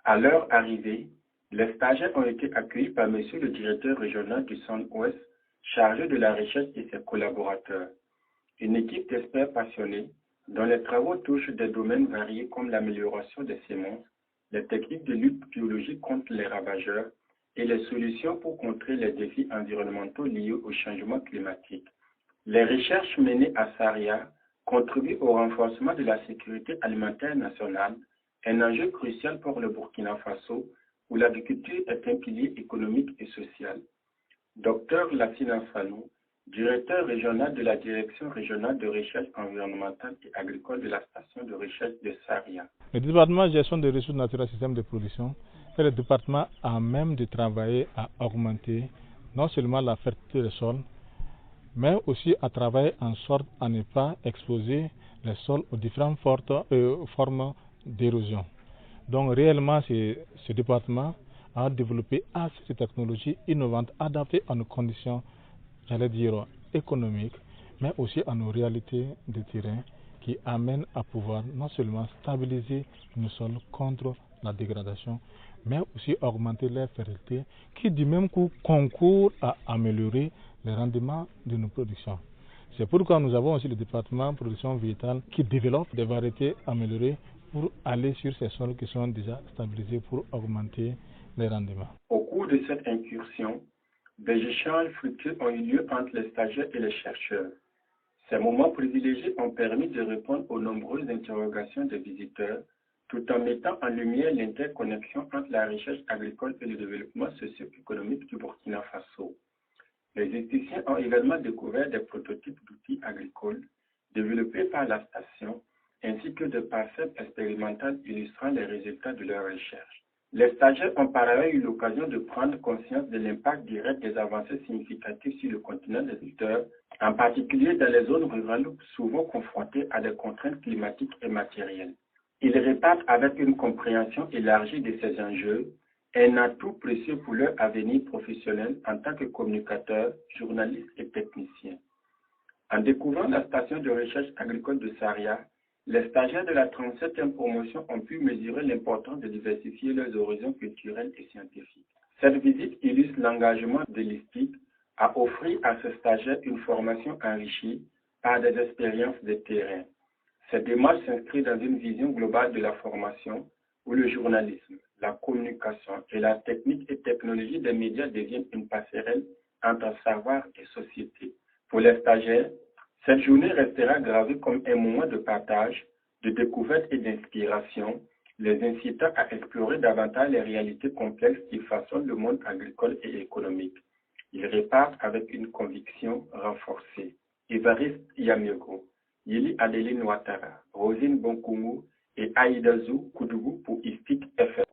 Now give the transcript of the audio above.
À leur arrivée, les stagiaires ont été accueillis par Monsieur le directeur régional du Centre-Ouest, chargé de la recherche et ses collaborateurs. Une équipe d'experts passionnés dont les travaux touchent des domaines variés comme l'amélioration des semences, les techniques de lutte biologique contre les ravageurs et les solutions pour contrer les défis environnementaux liés au changement climatique. Les recherches menées à Saria contribuent au renforcement de la sécurité alimentaire nationale, un enjeu crucial pour le Burkina Faso, où l'agriculture est un pilier économique et social. Dr Lassina Fanou, directeur régional de la Direction régionale de recherche environnementale et agricole de la station de recherche de Saria. Le département de gestion des ressources naturelles et système de production est le département à même de travailler à augmenter non seulement la fertilité des sols, mais aussi à travailler en sorte à ne pas exposer les sols aux différentes formes d'érosion. Donc réellement, ce département a développé assez de technologies innovantes adaptées à nos conditions, j'allais dire, économiques, mais aussi à nos réalités de terrain qui amènent à pouvoir non seulement stabiliser nos sols contre la dégradation, mais aussi augmenter leur fertilité qui du même coup concourt à améliorer le rendement de nos productions. C'est pourquoi nous avons aussi le département de production végétale qui développe des variétés améliorées pour aller sur ces sols qui sont déjà stabilisés pour augmenter les rendements. Au cours de cette incursion, des échanges fructueux ont eu lieu entre les stagiaires et les chercheurs. Ces moments privilégiés ont permis de répondre aux nombreuses interrogations des visiteurs, tout en mettant en lumière l'interconnexion entre la recherche agricole et le développement socio-économique du Burkina Faso. Les étudiants ont également découvert des prototypes d'outils agricoles développés par la station, ainsi que des parcelles expérimentales illustrant les résultats de leurs recherches. Les stagiaires ont par ailleurs eu l'occasion de prendre conscience de l'impact direct des avancées significatives sur le continent des agriculteurs, en particulier dans les zones rurales souvent confrontées à des contraintes climatiques et matérielles. Ils repartent avec une compréhension élargie de ces enjeux, un atout précieux pour leur avenir professionnel en tant que communicateurs, journalistes et techniciens. En découvrant la station de recherche agricole de Saria, les stagiaires de la 37e promotion ont pu mesurer l'importance de diversifier leurs horizons culturels et scientifiques. Cette visite illustre l'engagement de l'ISTIC à offrir à ces stagiaires une formation enrichie par des expériences de terrain. Cette démarche s'inscrit dans une vision globale de la formation où le journalisme, la communication et la technique et technologie des médias deviennent une passerelle entre savoir et société. Pour les stagiaires, cette journée restera gravée comme un moment de partage, de découverte et d'inspiration, les incitant à explorer davantage les réalités complexes qui façonnent le monde agricole et économique. Ils repartent avec une conviction renforcée. Évariste Yamiogo, Yili Adeline Ouattara, Rosine Bonkoumou et Aïda Zou Koudougou pour ISTIC FM.